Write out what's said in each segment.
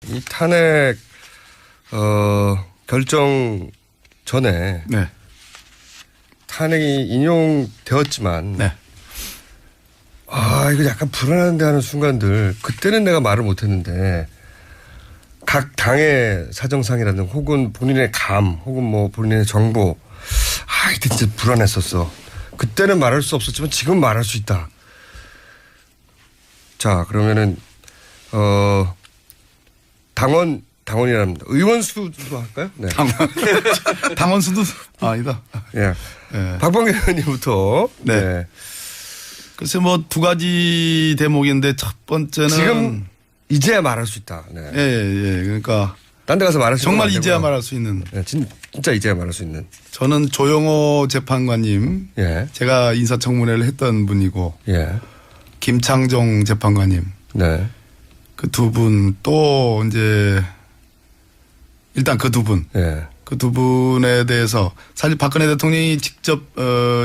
이 탄핵 결정 전에 네. 탄핵이 인용되었지만 네. 이거 약간 불안한데 하는 순간들 그때는 내가 말을 못했는데 각 당의 사정상이라든 혹은 본인의 감 혹은 뭐 본인의 정보 이때 진짜 불안했었어. 그때는 말할 수 없었지만 지금 말할 수 있다. 자 그러면은 당원이랍니다. 의원 수도 할까요? 네. 당원 수도 아니다. 예. 네. 박범계 의원님부터. 네. 네. 글쎄 뭐 두 가지 대목인데 첫 번째는 지금 이제야 말할 수 있다. 네. 예. 그러니까 딴 데 가서 말할 수 있는 정말 이제야 말할 수 있는. 네. 진짜 이제야 말할 수 있는. 저는 조영호 재판관님. 예. 제가 인사청문회를 했던 분이고. 예. 김창정 재판관님. 네. 그 두 분 또 이제 일단 그 두 분. 예. 그 두 분에 대해서 사실 박근혜 대통령이 직접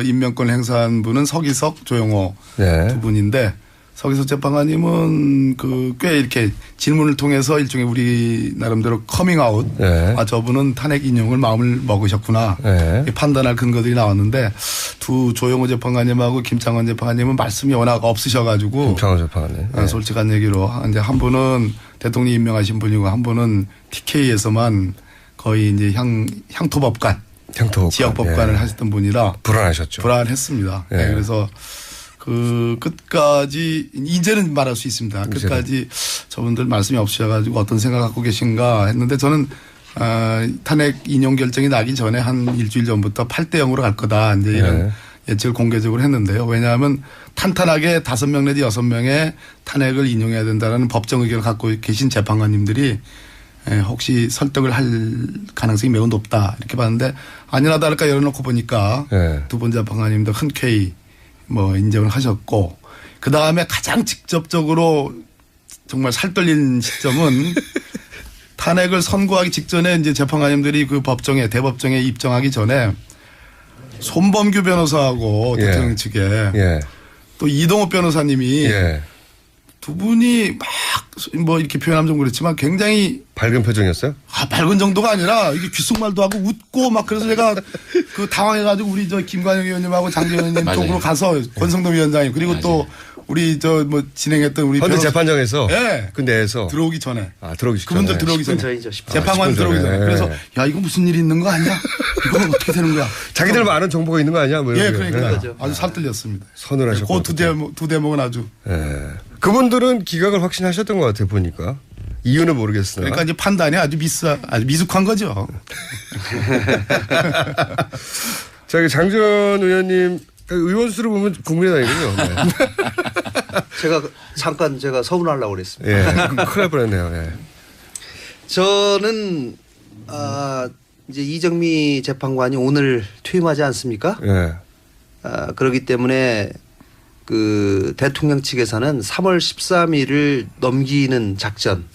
임명권을 행사한 분은 서기석, 조영호 네. 두 분인데 서기석 재판관님은 꽤 이렇게 질문을 통해서 일종의 우리 나름대로 커밍아웃. 네. 저분은 탄핵 인용을 마음을 먹으셨구나. 네. 판단할 근거들이 나왔는데 두 조영호 재판관님하고 김창원 재판관님은 말씀이 워낙 없으셔가지고. 김창원 재판관님. 네. 솔직한 얘기로 이제 한 분은 대통령이 임명하신 분이고 한 분은 TK에서만 거의 이제 향토법관. 지역법관을 하셨던 분이라. 불안하셨죠. 불안했습니다. 네. 네. 그래서 끝까지 이제는 말할 수 있습니다. 끝까지 저분들 말씀이 없으셔가지고 어떤 생각 갖고 계신가 했는데 저는 탄핵 인용 결정이 나기 전에 한 일주일 전부터 8대 0으로 갈 거다. 이제 이런 예측을 공개적으로 했는데요. 왜냐하면 탄탄하게 5명 내지 6명의 탄핵을 인용해야 된다는 법정 의견을 갖고 계신 재판관님들이 혹시 설득을 할 가능성이 매우 높다. 이렇게 봤는데 아니나 다를까 열어놓고 보니까 두 번 재판관님도 흔쾌히 인정을 하셨고 그 다음에 가장 직접적으로 정말 살떨린 시점은 탄핵을 선고하기 직전에 이제 재판관님들이 그 대법정에 입정하기 전에 손범규 변호사하고 대통령 측에 또 이동욱 변호사님이 두 분이 막 이렇게 표현하면 좀 그렇지만 굉장히 밝은 표정이었어요? 밝은 정도가 아니라 이게 귓속말도 하고 웃고 막 그래서 제가 당황해가지고 우리 김관영 의원님하고 장재 의원님 쪽으로 가서 권성동 위원장님 그리고 또 우리 진행했던 우리 헌재 재판정에서 그 내에서 들어오기 전에 들어오기 전에 그분들 들어오기 전에 재판관 들어오기 전에 그래서 야 이거 무슨 일이 있는 거 아니야? 이거 어떻게 되는 거야? 자기들 많은 정보가 있는 거 아니야? 그러니까 아주 살뜰렸습니다. 서늘하셨고 그 두 대목은 아주. 그분들은 기각을 확신하셨던 것 같아요 보니까. 이유는 모르겠어요. 그러니까 이제 판단이 아주 미숙한 거죠. 저기 장전 의원님 의원 수를 보면 국민의당이군요. 네. 제가 서운하려고 그랬습니다. 큰일 날 뻔했네요. 저는 이제 이정미 재판관이 오늘 퇴임하지 않습니까? 그렇기 때문에 그 대통령 측에서는 3월 13일을 넘기는 작전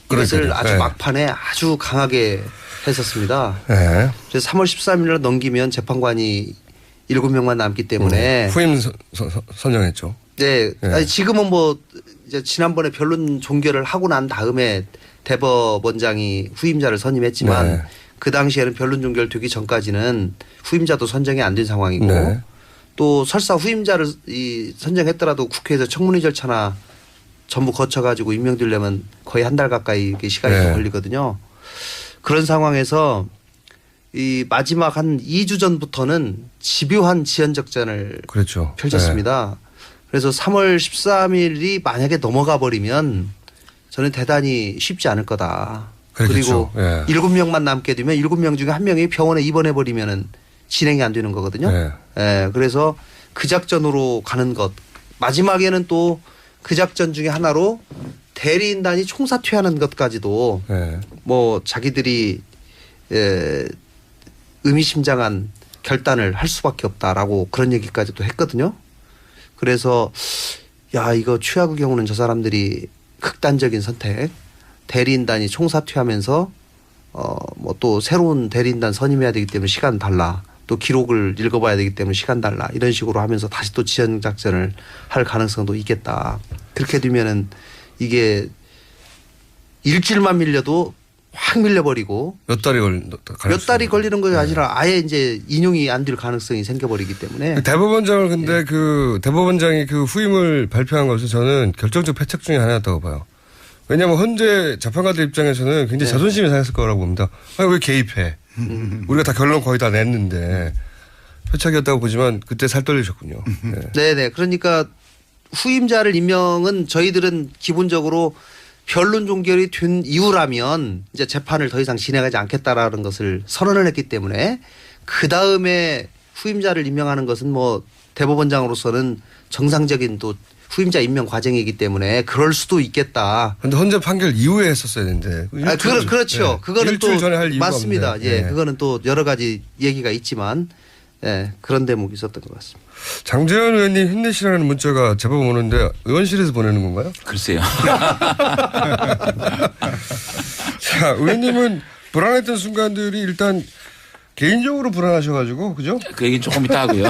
그것을 아주 막판에 아주 강하게 했었습니다. 그래서 3월 13일을 넘기면 재판관이 7명만 남기 때문에 후임 선정했죠. 네. 아니 지금은 이제 지난번에 변론 종결을 하고 난 다음에 대법원장이 후임자를 선임했지만 그 당시에는 변론 종결되기 전까지는 후임자도 선정이 안 된 상황이고 또 설사 후임자를 선정했더라도 국회에서 청문회 절차나 전부 거쳐가지고 임명되려면 거의 한 달 가까이 시간이 걸리거든요. 그런 상황에서 이 마지막 한 2주 전부터는 집요한 지연작전을 펼쳤습니다. 그래서 3월 13일이 만약에 넘어가 버리면 저는 대단히 쉽지 않을 거다. 그리고 7명만 남게 되면 7명 중에 1명이 병원에 입원해 버리면 진행이 안 되는 거거든요. 그래서 그 작전으로 가는 것. 마지막에는 또 그 작전 중에 하나로 대리인단이 총사퇴하는 것까지도 자기들이 의미심장한 결단을 할 수밖에 없다라고 그런 얘기까지도 했거든요. 그래서 이거 최악의 경우는 저 사람들이 극단적인 선택 대리인단이 총사퇴하면서 또 새로운 대리인단 선임해야 되기 때문에 시간 달라. 또 기록을 읽어봐야 되기 때문에 시간 달라. 이런 식으로 하면서 다시 또 지연작전을 할 가능성도 있겠다. 그렇게 되면은 이게 일주일만 밀려도 확 밀려버리고 몇 달이 몇 달이 걸리는 것이 아니라 아예 이제 인용이 안 될 가능성이 생겨버리기 때문에 대법원장을 근데 그 대법원장이 그 후임을 발표한 것은 저는 결정적 패착 중에 하나였다고 봐요. 왜냐하면 헌재 재판관들 입장에서는 굉장히 자존심이 상했을 거라고 봅니다. 아니 왜 개입해? 우리가 다 결론 거의 다 냈는데 패착이었다고 보지만 그때 살 떨리셨군요. 네네. 그러니까 후임자를 임명은 저희들은 기본적으로 변론 종결이 된 이후라면 이제 재판을 더 이상 진행하지 않겠다라는 것을 선언을 했기 때문에 그 다음에 후임자를 임명하는 것은 뭐 대법원장으로서는 정상적인 또 후임자 임명 과정이기 때문에 그럴 수도 있겠다. 그런데 헌재 판결 이후에 했었어야 되는데. 그렇죠. 네. 그거는 일주일 또 전에 할 이유가 맞습니다. 없네. 예, 네. 그거는 또 여러 가지 얘기가 있지만 예, 그런 대목이 있었던 것 같습니다. 장재현 의원님 힘내시라는 문자가 제법 오는데 의원실에서 보내는 건가요? 글쎄요. 자, 의원님은 불안했던 순간들이 일단 개인적으로 불안하셔가지고 그죠? 그 얘기는 조금 이따 하고요.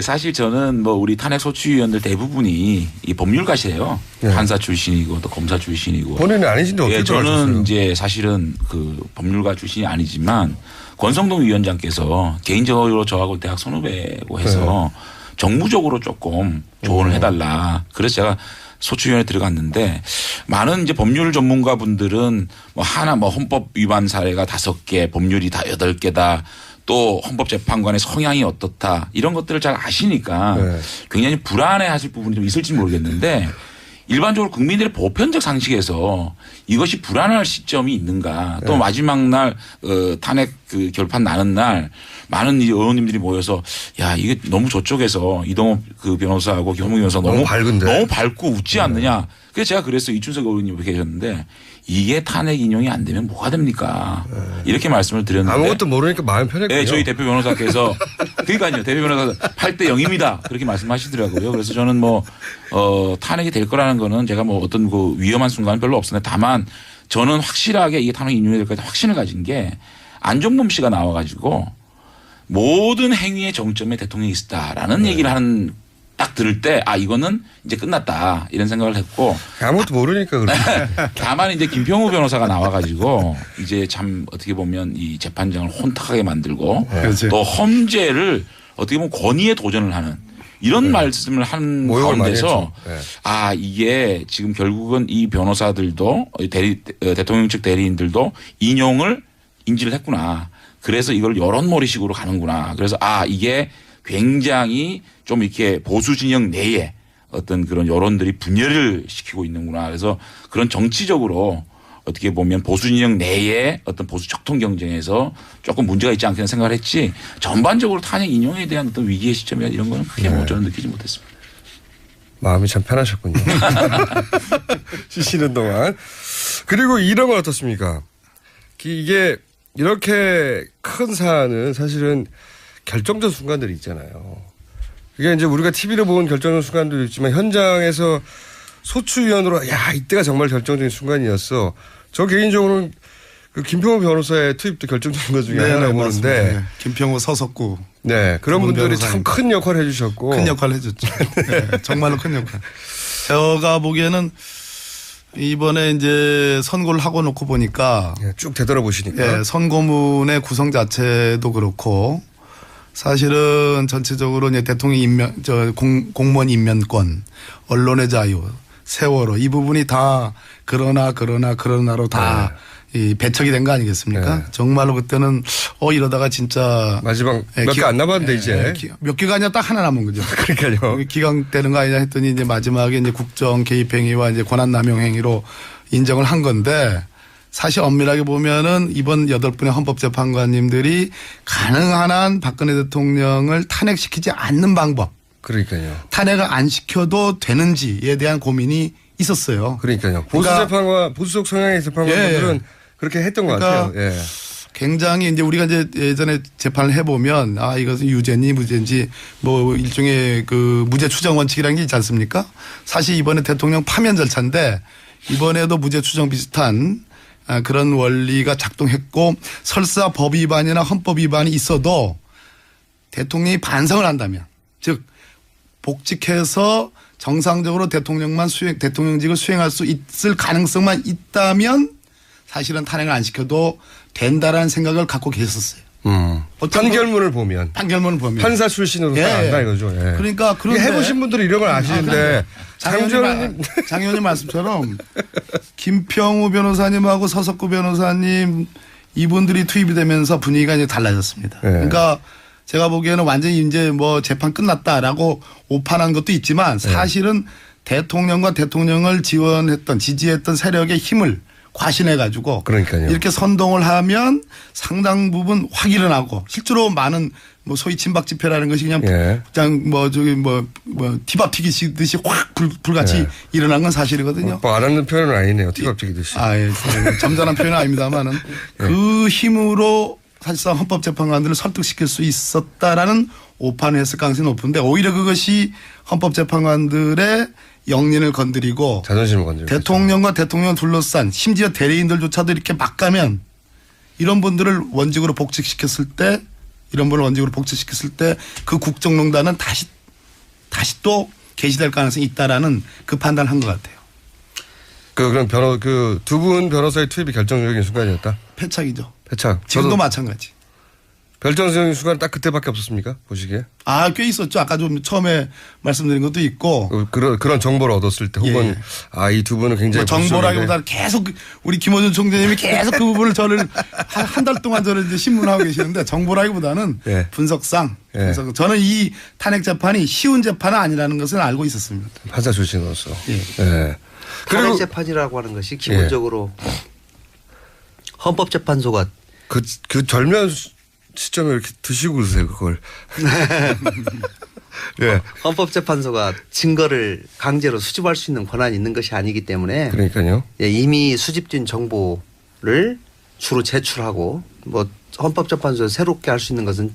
사실 저는 뭐 우리 탄핵 소추위원들 대부분이 이 법률가시예요. 네. 판사 출신이고 또 검사 출신이고. 본인은 아니신데 어떻게 저는 들어가셨어요? 이제 사실은 그 법률가 출신이 아니지만 권성동 위원장께서 개인적으로 저하고 대학 선후배고 해서 정무적으로 조금 조언을 해달라. 그래서 제가 소추위원회 들어갔는데 많은 이제 법률 전문가 분들은 뭐 하나 뭐 헌법 위반 사례가 5개, 법률이 다 8개다. 또 헌법재판관의 성향이 어떻다 이런 것들을 잘 아시니까 굉장히 불안해 하실 부분이 좀 있을지 모르겠는데 일반적으로 국민들의 보편적 상식에서 이것이 불안할 시점이 있는가 또 마지막 날 탄핵 그 결판 나는 날 많은 의원님들이 모여서 야 이게 너무 저쪽에서 이동업 그 변호사하고 김홍민 변호사 너무 밝고 웃지 않느냐. 그래서 제가 그랬어요. 이춘석 의원님 계셨는데 이게 탄핵 인용이 안 되면 뭐가 됩니까? 이렇게 말씀을 드렸는데 아무것도 모르니까 마음 편했군요. 네, 저희 대표 변호사께서 그러니까요. 대표 변호사 8대 0입니다. 그렇게 말씀하시더라고요. 그래서 저는 뭐 탄핵이 될 거라는 거는 제가 뭐 어떤 그 위험한 순간은 별로 없었는데 다만 저는 확실하게 이게 탄핵 인용이 될 거다 확신을 가진 게 안종범 씨가 나와가지고 모든 행위의 정점에 대통령이 있었다라는 얘기를 하는 딱 들을 때 아 이거는 이제 끝났다 이런 생각을 했고 아무것도 모르니까 그렇게. 다만 이제 김평우 변호사가 나와가지고 이제 참 어떻게 보면 이 재판장을 혼탁하게 만들고 또 험죄를 어떻게 보면 권위에 도전을 하는 이런 말씀을 한 가운데서 아 이게 지금 결국은 이 변호사들도 대통령 측 대리인들도 인용을 인지를 했구나. 그래서 이걸 여론몰이식으로 가는구나. 그래서 아 이게 굉장히 좀 이렇게 보수 진영 내에 어떤 그런 여론들이 분열을 시키고 있는구나. 그래서 그런 정치적으로 어떻게 보면 보수 진영 내에 어떤 보수 척통 경쟁에서 조금 문제가 있지 않겠나 생각을 했지 전반적으로 탄핵 인용에 대한 어떤 위기의 시점이나 이런 거는 크게 뭐 저는 느끼지 못했습니다. 마음이 참 편하셨군요. 쉬시는 동안. 그리고 이런 건 어떻습니까? 이게 이렇게 큰 사안은 사실은 결정적 순간들이 있잖아요. 이게 이제 우리가 TV로 본 결정적 순간도 있지만 현장에서 소추위원으로 야 이때가 정말 결정적인 순간이었어. 저 개인적으로는 그 김평우 변호사의 투입도 결정적인 것 중에 하나라고 보는데. 네. 김평우 서석구. 네. 그런 분들이 참 큰 역할을 해 주셨고. 큰 역할을 해 줬죠. 네. 정말로 큰 역할. 제가 보기에는 이번에 이제 선고를 하고 놓고 보니까. 네, 쭉 되돌아보시니까. 네, 선고문의 구성 자체도 그렇고 사실은 전체적으로 이제 대통령 공무원 임면권, 언론의 자유, 세월호 이 부분이 다 그러나로 다 이 배척이 된 거 아니겠습니까? 네. 정말로 그때는 이러다가 진짜 마지막 몇 개 안 남았는데 이제 몇 개가 아니라 딱 하나 남은 거죠. 그러니까요. 기각되는 거 아니냐 했더니 이제 마지막에 이제 국정 개입 행위와 이제 권한 남용 행위로 인정을 한 건데 사실 엄밀하게 보면은 이번 8분의 헌법재판관님들이 가능한 한 박근혜 대통령을 탄핵시키지 않는 방법. 그러니까요. 탄핵을 안 시켜도 되는지에 대한 고민이 있었어요. 그러니까요. 보수재판관, 보수적 성향의 재판관들은 그렇게 했던 것 같아요. 예. 굉장히 이제 우리가 이제 예전에 재판을 해보면 아 이것은 유죄인지 무죄인지 뭐 일종의 그 무죄 추정 원칙이라는 게 있지 않습니까? 사실 이번에 대통령 파면 절차인데 이번에도 무죄 추정 비슷한 그런 원리가 작동했고 설사 법 위반이나 헌법 위반이 있어도 대통령이 반성을 한다면 즉 복직해서 정상적으로 대통령직을 수행할 수 있을 가능성만 있다면 사실은 탄핵을 안 시켜도 된다라는 생각을 갖고 계셨어요. 판결문을 보면. 판사 출신으로 한다 이거죠. 예. 그러니까 그런데 해보신 분들은 이런 걸 아시는데 장 의원님 말씀처럼 김평우 변호사님하고 서석구 변호사님 이분들이 투입이 되면서 분위기가 이제 달라졌습니다. 예. 그러니까 제가 보기에는 완전히 이제 뭐 재판 끝났다라고 오판한 것도 있지만 사실은 대통령과 대통령을 지지했던 세력의 힘을 과신해 가지고 이렇게 선동을 하면 상당 부분 확 일어나고 실제로 많은 뭐 소위 친박 집회라는 것이 그냥 티밥 튀기듯이 확 불같이 일어난 건 사실이거든요. 뭐 알았는 표현은 아니네요. 티밥 튀기듯이. 점잖은 표현은 아닙니다만은 그 힘으로 사실상 헌법재판관들을 설득시킬 수 있었다라는 오판을 했을 가능성이 높은데 오히려 그것이 헌법재판관들의 영린을 건드리고 자존심을 건드리고 대통령과 대통령을 둘러싼 심지어 대리인들조차도 이렇게 막 가면 이런 분들을 원직으로 복직시켰을 때 그 국정농단은 다시 또 개시될 가능성이 있다라는 그 판단을 한 것 같아요. 그럼 두 분 변호사의 투입이 결정적인 순간이었다? 패착이죠. 패착. 지금도 마찬가지. 결정적인 순간 딱 그때밖에 없었습니까? 보시기에? 꽤 있었죠. 아까 좀 처음에 말씀드린 것도 있고. 그런 정보를 얻었을 때 혹은 이 두 분은 굉장히 정보라기보다는 계속 우리 김어준 총재님이 계속 그 부분을 한 달 동안 저를 이제 신문하고 계시는데 정보라기보다는 분석상 저는 이 탄핵 재판이 쉬운 재판은 아니라는 것을 알고 있었습니다. 판사 출신으로서. 탄핵 재판이라고 하는 것이 기본적으로 헌법재판소가 그 절묘한 시점에 이렇게 드시고 그러세요, 그걸. 헌법재판소가 증거를 강제로 수집할 수 있는 권한이 있는 것이 아니기 때문에. 그러니까요. 이미 수집된 정보를 주로 제출하고 뭐 헌법재판소에서 새롭게 할 수 있는 것은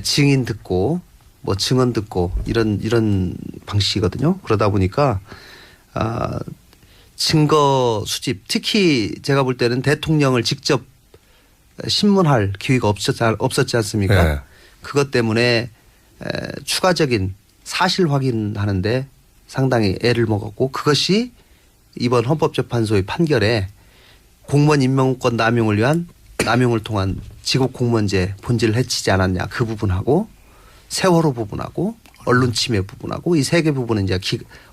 증인 듣고 뭐 증언 듣고 이런 방식이거든요. 그러다 보니까 증거 수집 특히 제가 볼 때는 대통령을 직접 신문할 기회가 없었지 않습니까? 그것 때문에 추가적인 사실 확인하는데 상당히 애를 먹었고 그것이 이번 헌법재판소의 판결에 공무원 임명권 남용을 통한 직업 공무원제 본질을 해치지 않았냐 그 부분하고 세월호 부분하고 언론 침해 부분하고 이 세 개 부분은 이제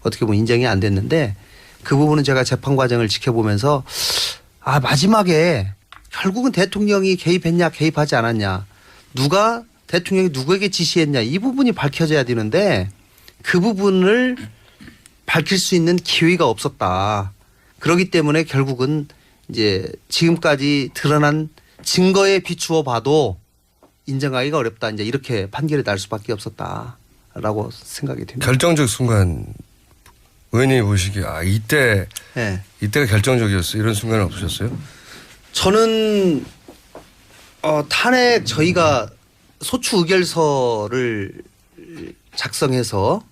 어떻게 보면 인정이 안 됐는데 그 부분은 제가 재판 과정을 지켜보면서 마지막에 결국은 대통령이 개입했냐 개입하지 않았냐 대통령이 누구에게 지시했냐 이 부분이 밝혀져야 되는데 그 부분을 밝힐 수 있는 기회가 없었다. 그렇기 때문에 결국은 이제 지금까지 드러난 증거에 비추어 봐도 인정하기가 어렵다. 이제 이렇게 판결이 날 수밖에 없었다라고 생각이 됩니다. 결정적 순간 의원님이 보시기에 이때가 결정적이었어 이런 순간은 없으셨어요? 저는 탄핵 저희가 소추 의결서를 작성해서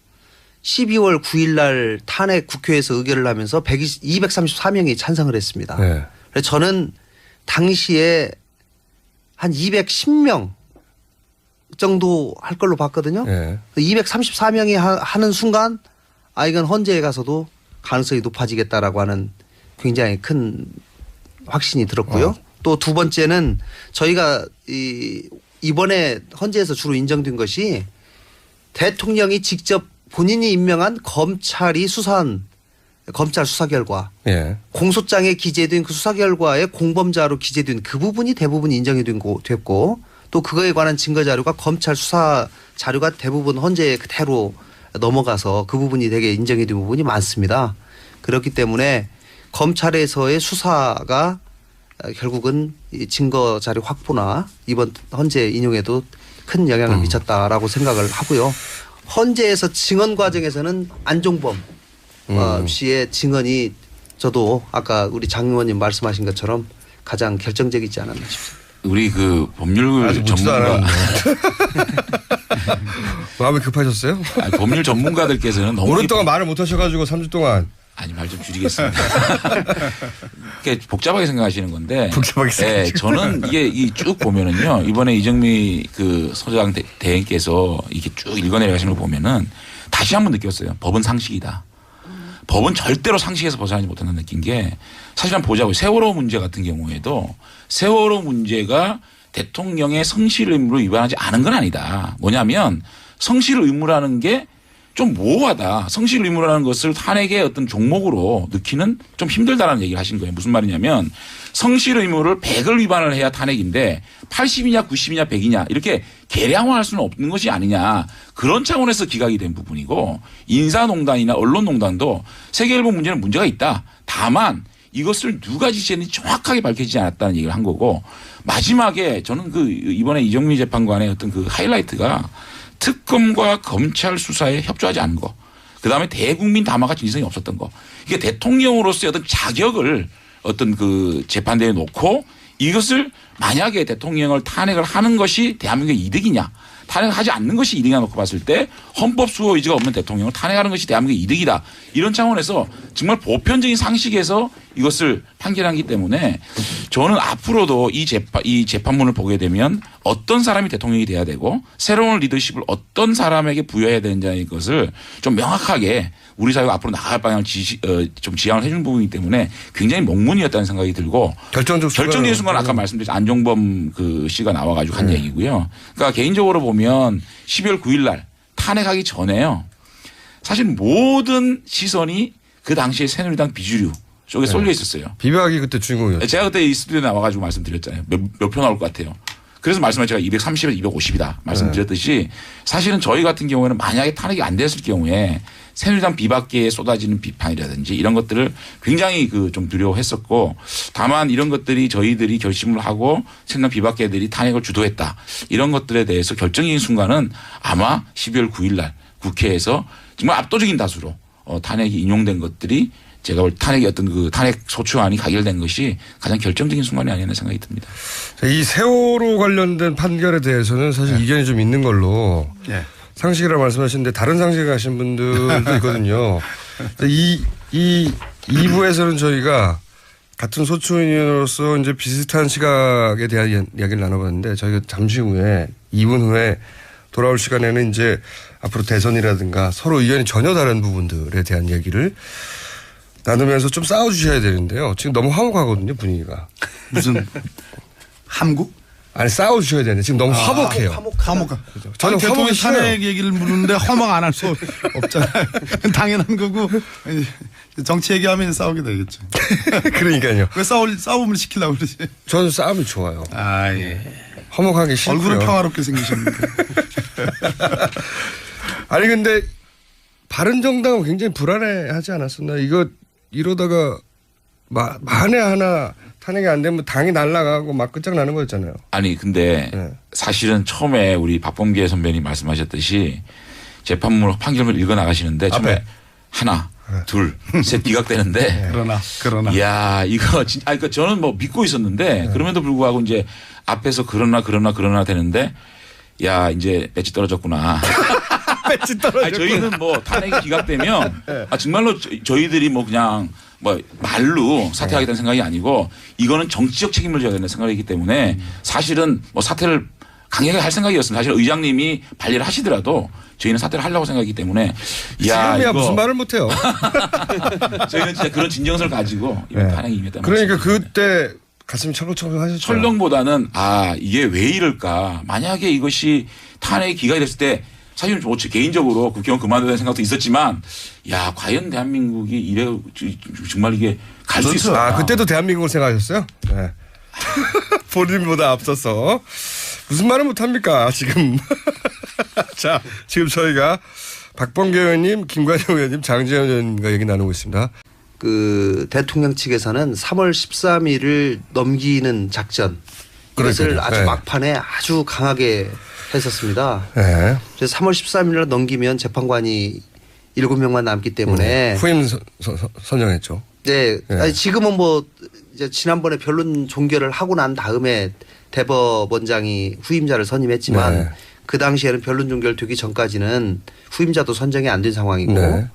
12월 9일 날 탄핵 국회에서 의결을 하면서 234명이 찬성을 했습니다. 그래서 저는 당시에 한 210명 정도 할 걸로 봤거든요. 234명이 하는 순간 이건 헌재에 가서도 가능성이 높아지겠다라고 하는 굉장히 큰 확신이 들었고요. 또 두 번째는 저희가 이번에 헌재에서 주로 인정된 것이 대통령이 직접 본인이 임명한 검찰이 수사한 검찰 수사 결과 공소장에 기재된 그 수사 결과에 공범자로 기재된 그 부분이 대부분 인정이 됐고 또 그거에 관한 증거 자료가 검찰 수사 자료가 대부분 헌재에 그대로 넘어가서 그 부분이 되게 인정이 된 부분이 많습니다. 그렇기 때문에 검찰에서의 수사가 결국은 이 증거 자료 확보나 이번 헌재 인용에도 큰 영향을 미쳤다라고 생각을 하고요. 헌재에서 증언 과정에서는 안종범 씨의 증언이 저도 아까 우리 장 의원님 말씀하신 것처럼 가장 결정적이지 않았나 싶습니다. 우리 그 법률 전문가 마음이 급하셨어요? 법률 전문가들께서는 너무 오랫동안 말을 못 하셔가지고 3주 동안 말 좀 줄이겠습니다. 복잡하게 생각하시는 건데. 복잡하게 생각하시는 저는 이게 쭉 보면은요. 이번에 이정미 그 서장 대행께서 이게 쭉 읽어내려가시는 걸 보면은 다시 한번 느꼈어요. 법은 상식이다. 법은 절대로 상식에서 벗어나지 못한다 느낀 게 사실 한번 보자고요. 세월호 문제 같은 경우에도 세월호 문제가 대통령의 성실 의무를 위반하지 않은 건 아니다. 뭐냐면 성실 의무라는 게 좀 모호하다. 성실 의무라는 것을 탄핵의 어떤 종목으로 넣기는 좀 힘들다라는 얘기를 하신 거예요. 무슨 말이냐면 성실 의무를 100을 위반을 해야 탄핵인데 80이냐 90이냐 100이냐 이렇게 계량화할 수는 없는 것이 아니냐. 그런 차원에서 기각이 된 부분이고 인사농단이나 언론농단도 세계일보 문제는 문제가 있다. 다만 이것을 누가 지시했는지 정확하게 밝혀지지 않았다는 얘기를 한 거고 마지막에 저는 그 이번에 이정미 재판관의 어떤 그 하이라이트가 특검과 검찰 수사에 협조하지 않은 거. 그다음에 대국민 담화가 진정이 없었던 거. 이게 대통령으로서의 어떤 자격을 어떤 그 재판대에 놓고 이것을 만약에 대통령을 탄핵을 하는 것이 대한민국의 이득이냐. 탄핵을 하지 않는 것이 이득이냐 놓고 봤을 때 헌법 수호 의지가 없는 대통령을 탄핵하는 것이 대한민국의 이득이다. 이런 차원에서 정말 보편적인 상식에서 이것을 판결하기 때문에 저는 앞으로도 이 재판문을 보게 되면 어떤 사람이 대통령이 돼야 되고 새로운 리더십을 어떤 사람에게 부여해야 되는지의 것을 좀 명확하게 우리 사회가 앞으로 나갈 방향을 좀 지향을 해준 부분이기 때문에 굉장히 목문이었다는 생각이 들고 결정적인 순간 아까 말씀드린 안종범 그 씨가 나와가지고 한 얘기고요. 그러니까 개인적으로 보면 12월 9일 날 탄핵하기 전에요. 사실 모든 시선이 그 당시에 새누리당 비주류 쪽에 쏠려 있었어요. 비박이 그때 주인공이었죠. 제가 그때 이 스튜디오에 나와가지고 말씀드렸잖아요. 몇 표 나올 것 같아요. 그래서 말씀을 제가 230에서 250이다 말씀드렸듯이 사실은 저희 같은 경우에는 만약에 탄핵이 안 됐을 경우에 새누리당 비박계에 쏟아지는 비판이라든지 이런 것들을 굉장히 그 좀 두려워했었고 다만 이런 것들이 저희들이 결심을 하고 새누리당 비박계들이 탄핵을 주도했다. 이런 것들에 대해서 결정적인 순간은 아마 12월 9일 날 국회에서 정말 압도적인 다수로 탄핵이 인용된 것들이 제가 볼 탄핵의 어떤 그 탄핵 소추안이 가결된 것이 가장 결정적인 순간이 아니었나 생각이 듭니다. 이 세월호 관련된 판결에 대해서는 사실 이견이 좀 있는 걸로 상식이라고 말씀하시는데 다른 상식을 가신 분들도 있거든요. 이 2부에서는 저희가 같은 소추인으로서 이제 비슷한 시각에 대한 이야기를 나눠봤는데 저희가 잠시 후에 2분 후에 돌아올 시간에는 이제 앞으로 대선이라든가 서로 의견이 전혀 다른 부분들에 대한 얘기를 나누면서 좀 싸워주셔야 되는데요. 지금 너무 화목하거든요, 분위기가. 무슨 함국? 아니 싸워주셔야 되는데 지금 너무 화목해요. 화목하. 저는 대통령 화목이 탄핵 얘기를 묻는데 화목 안 할 수 없잖아요. 당연한 거고 정치 얘기하면 싸우게 되겠죠. 그러니까요. 왜 싸움을 시키려고 그러지? 저는 싸움이 좋아요. 아 예. 화목하기 싫고요. 얼굴은 평화롭게 생기셨는데. 아니 근데 바른정당은 굉장히 불안해하지 않았었나? 이거 이러다가 만에 하나 탄핵이 안 되면 당이 날아가고 막 끝장나는 거였잖아요. 아니 근데 사실은 처음에 우리 박범계 선배님 말씀하셨듯이 재판문 판결문을 읽어 나가시는데 처음에 하나 둘 셋 기각되는데 그러나 이야 이거 진짜 그러니까 저는 뭐 믿고 있었는데 그럼에도 불구하고 이제 앞에서 그러나 되는데 야 이제 배치 떨어졌구나. 배치 떨어졌구나. 저희는 뭐 탄핵이 기각되면 정말로 저희들이 뭐 그냥 뭐 말로 사퇴하겠다는 생각이 아니고 이거는 정치적 책임을 져야 된다는 생각이기 때문에 사실은 뭐 사퇴를 강하게 할 생각이었습니다. 사실 의장님이 발리를 하시더라도 저희는 사퇴를 하려고 생각이기 때문에 지금이야 이거 무슨 말을 못해요. 저희는 진짜 그런 진정성을 가지고 이번 탄핵이 임했다. 그러니까 그때 가슴이 철렁철렁 하셨죠. 철렁보다는 이게 왜 이럴까. 만약에 이것이 탄핵이 기각이 됐을 때 사실은 저 개인적으로 국회의원 그만둬야 되는 생각도 있었지만 야 과연 대한민국이 이래 정말 이게 갈 수 있을까. 그때도 대한민국을 생각하셨어요? 네. 본인보다 앞서서. 무슨 말을 못합니까 지금. 자 지금 저희가 박범계 의원님, 김관영 의원님, 장재현 의원님과 얘기 나누고 있습니다. 그 대통령 측에서는 3월 13일을 넘기는 작전 이것을 아주 막판에 아주 강하게 했었습니다. 네. 그래서 3월 13일을 넘기면 재판관이 7명만 남기 때문에 후임 선정했죠. 네. 아니 지금은 뭐 이제 지난번에 변론 종결을 하고 난 다음에 대법원장이 후임자를 선임했지만 그 당시에는 변론 종결되기 전까지는 후임자도 선정이 안 된 상황이고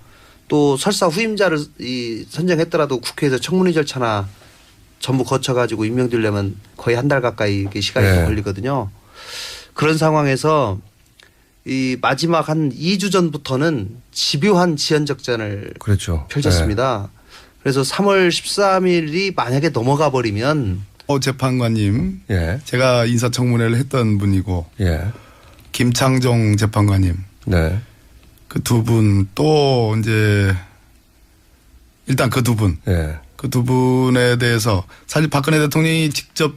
또 설사 후임자를 선정했더라도 국회에서 청문회 절차나 전부 거쳐가지고 임명되려면 거의 한 달 가까이 시간이 걸리거든요. 그런 상황에서 이 마지막 한 2주 전부터는 집요한 지연작전을 그렇죠. 펼쳤습니다. 그래서 3월 13일이 만약에 넘어가 버리면 재판관님, 예. 제가 인사청문회를 했던 분이고 예. 김창정 재판관님, 네. 그 두 분 또 이제 일단 그 두 분. 예. 그 두 분에 대해서 사실 박근혜 대통령이 직접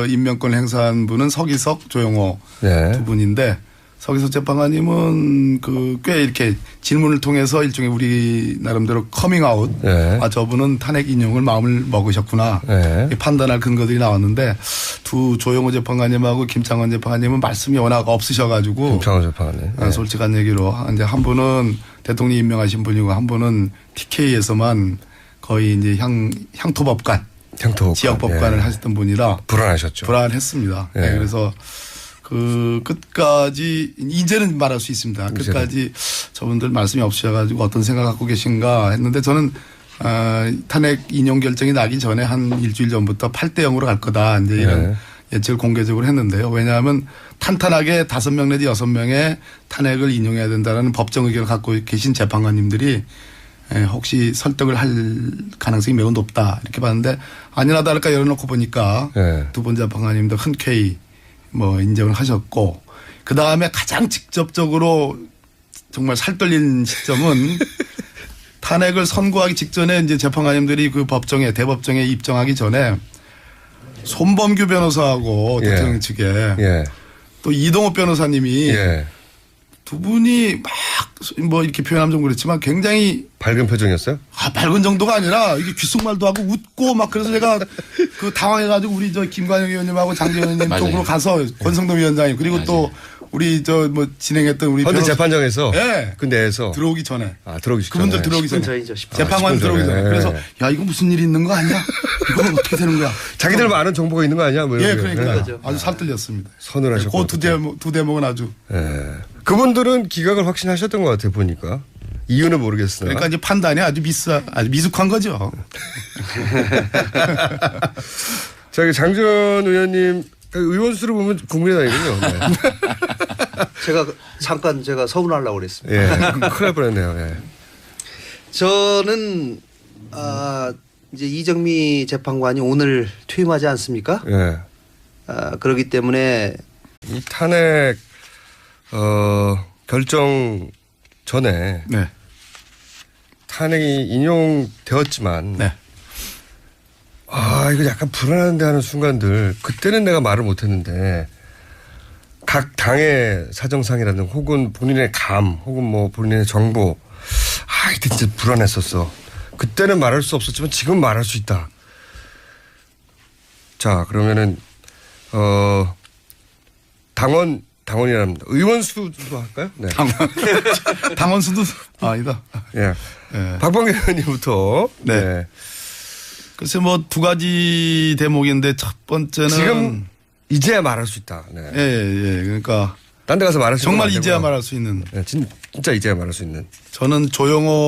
임명권을 행사한 분은 서기석, 조영호 네. 두 분인데 서기석 재판관님은 꽤 이렇게 질문을 통해서 일종의 우리 나름대로 커밍아웃. 네. 아, 저분은 탄핵 인용을 마음을 먹으셨구나. 네. 판단할 근거들이 나왔는데 두 조영호 재판관님하고 김창원 재판관님은 말씀이 워낙 없으셔가지고 김창원 재판관님. 네. 솔직한 얘기로 이제 한 분은 대통령이 임명하신 분이고 한 분은 TK에서만 거의 이제 향토법관, 향토 지역법관을 예. 하셨던 분이라 불안하셨죠. 불안했습니다. 예. 네, 그래서 그 끝까지 이제는 말할 수 있습니다. 끝까지 저분들 말씀이 없으셔가지고 어떤 생각 갖고 계신가 했는데 저는 탄핵 인용 결정이 나기 전에 한 일주일 전부터 8대 0으로 갈 거다 이제 이런 예측을 공개적으로 했는데요. 왜냐하면 탄탄하게 5명 내지 6명의 탄핵을 인용해야 된다는 법정 의견을 갖고 계신 재판관님들이 혹시 설득을 할 가능성이 매우 높다 이렇게 봤는데 아니나 다를까 열어놓고 보니까 두 번 재판관님도 흔쾌히 인정을 하셨고 그 다음에 가장 직접적으로 정말 살떨린 시점은 탄핵을 선고하기 직전에 이제 재판관님들이 그 법정에 대법정에 입정하기 전에 손범규 변호사하고 대통령 측에 또 이동욱 변호사님이 두 분이 막 이렇게 표현하면 좀 그렇지만 굉장히 밝은 표정이었어요? 밝은 정도가 아니라 이게 귓속말도 하고 웃고 막 그래서 제가 당황해가지고 우리 김관영 의원님하고 장재현 의원님 쪽으로 가서 권성동 위원장님 그리고 또 우리 진행했던 우리 헌재 재판정에서 네. 그 내에서 들어오기 전에 들어오기 전에 그분들 들어오기 전에 전이죠, 10분. 재판관 들어오기 전에 그래서 야 이거 무슨 일이 있는 거 아니야? 이거 어떻게 되는 거야? 자기들 많은 정보가 있는 거 아니야? 그러니까 아주 살뜰렸습니다. 서늘하셨고 두 대목은 아주. 그분들은 기각을 확신하셨던 것 같아요 보니까 이유는 모르겠으나. 그러니까 이제 판단이 아주 미숙한 거죠. 저기 장재현 의원님 의원 수를 보면 국민의당이군요. 네. 제가 서운하려고 그랬습니다. 예, 큰일 날 뻔했네요. 예. 저는 이제 이정미 재판관이 오늘 퇴임하지 않습니까? 예. 그렇기 때문에 이 탄핵 결정 전에 네. 탄핵이 인용되었지만 네. 이거 약간 불안한데 하는 순간들 그때는 내가 말을 못했는데 각 당의 사정상이라든 혹은 본인의 감 혹은 본인의 정보 이때 진짜 불안했었어. 그때는 말할 수 없었지만 지금 말할 수 있다. 자 그러면은 당원이랍니다. 의원 수도 할까요? 네. 당원 수도 아니다. 예. 박범계 의원님부터. 네. 글쎄 두 가지 대목인데 첫 번째는 지금 이제야 말할 수 있다. 네. 예. 그러니까 딴 데 가서 말할 수 있는 정말 이제야 말할 수 있는. 네, 진짜 이제야 말할 수 있는. 저는 조영호